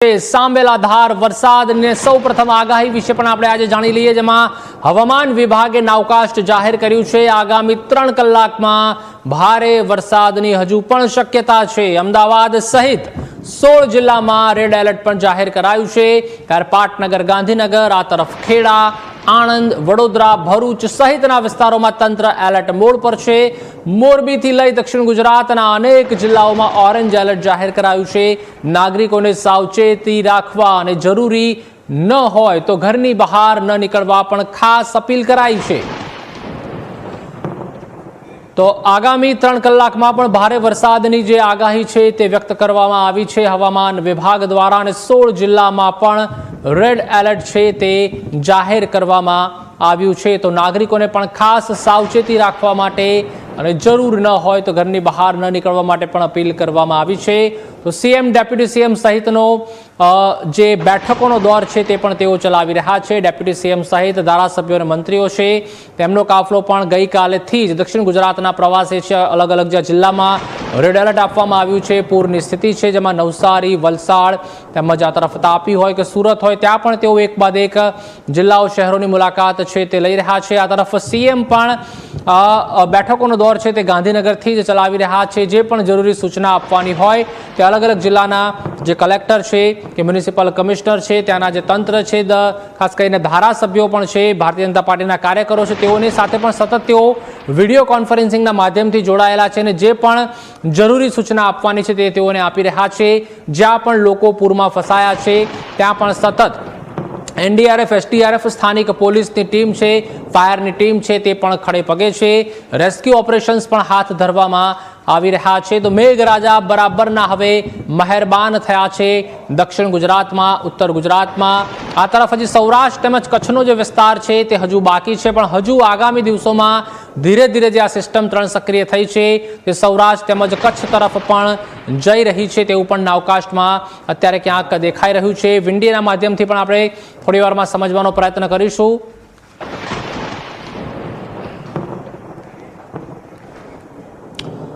સાંબેલાધાર વરસાદને સૌપ્રથમ આગાહી વિશે પણ આપણે આજે જાણી લઈએ, જેમાં હવામાન વિભાગે નાવકાસ્ટ જાહેર કર્યું છે। આગામી 3 કલાકમાં ભારે વરસાદની હજુ પણ શક્યતા છે। અમદાવાદ સહિત 16 જિલ્લામાં રેડ એલર્ટ પણ જાહેર કરાયું છે। ત્યારે પાટનગર, ગાંધીનગર, આ તરફ ખેડા, આણંદ, વડોદરા, ભરૂચ સહિતના વિસ્તારોમાં તંત્ર એલર્ટ મોડ પર છે। મોરબીથી લઈ દક્ષિણ ગુજરાતના અનેક જિલ્લાઓમાં ઓરેન્જ એલર્ટ જાહેર કરાયું છે। નાગરિકોને સાવચેતી રાખવા અને જરૂરી ન હોય તો ઘરની બહાર ન નીકળવા પણ ખાસ અપીલ કરાઈ છે। તો આગામી 3 કલાકમાં પણ ભારે વરસાદની જે આગાહી છે તે વ્યક્ત કરવામાં આવી છે હવામાન વિભાગ દ્વારા, અને 16 જિલ્લામાં પણ રેડ એલર્ટ છે તે જાહેર કરવામાં આવ્યું છે। તો નાગરિકોને પણ ખાસ સાવચેતી રાખવા માટે અને જરૂર ન હોય તો ઘરની બહાર ન નીકળવા માટે પણ અપીલ કરવામાં આવી છે। તો સીએમ, ડેપ્યુટી સીએમ સહિતનો જે બેઠકોનો દોર છે તે પણ તેઓ ચલાવી રહ્યા છે। ડેપ્યુટી સીએમ સહિત ધારાસભ્યો અને મંત્રીઓ છે તેમનો કાફલો પણ ગઈકાલેથી જ દક્ષિણ ગુજરાતના પ્રવાસે છે। અલગ અલગ જે જિલ્લામાં રેડ એલર્ટ આપવામાં આવ્યું છે, પૂરની સ્થિતિ છે, જેમાં નવસારી, વલસાડ તેમજ આ તરફ તાપી હોય કે સુરત હોય ત્યાં પણ તેઓ એક બાદ એક જિલ્લાઓ, શહેરોની મુલાકાત છે તે લઈ રહ્યા છે। આ તરફ સીએમ પણ બેઠકોનો દોર છે તે ગાંધીનગરથી જ ચલાવી રહ્યા છે। જે પણ જરૂરી સૂચના આપવાની હોય તે અલગ અલગ જિલ્લાના જે કલેક્ટર છે કે મ્યુનિસિપલ કમિશનર છે, ત્યાંના જે તંત્ર છે, ખાસ કરીને ધારાસભ્યો પણ છે, ભારતીય જનતા પાર્ટીના કાર્યકરો છે, તેઓની સાથે પણ સતત તેઓ વિડીયો કોન્ફરન્સિંગના માધ્યમથી જોડાયેલા છે અને જે પણ જરૂરી સૂચના આપવાની છે તે તેઓને આપી રહ્યા છે। જ્યાં પણ લોકો પૂરમાં ફસાયા છે ત્યાં પણ સતત એનડીઆરએફ, એસડીઆરએફ, સ્થાનિક પોલીસની ટીમ છે, ફાયરની ટીમ છે તે પણ ખડે પગે છે। રેસ્ક્યુ ઓપરેશન્સ પણ હાથ ધરવામાં આવી રહ્યા છે। તો મેઘરાજા બરાબરના હવે મહેરબાન થયા છે દક્ષિણ ગુજરાતમાં, ઉત્તર ગુજરાતમાં। આ તરફ હજી સૌરાષ્ટ્ર તેમજ કચ્છનો જે વિસ્તાર છે તે હજુ બાકી છે, પણ હજુ આગામી દિવસોમાં ધીરે ધીરે જે આ સિસ્ટમ 3 સક્રિય થઈ છે તે સૌરાષ્ટ્ર તેમજ કચ્છ તરફ પણ જઈ રહી છે તેવું પણ નાવકાસ્ટમાં અત્યારે ક્યાંક દેખાઈ રહ્યું છે। વિન્ડીના માધ્યમથી પણ આપણે થોડી વારમાં સમજવાનો પ્રયત્ન કરીશું।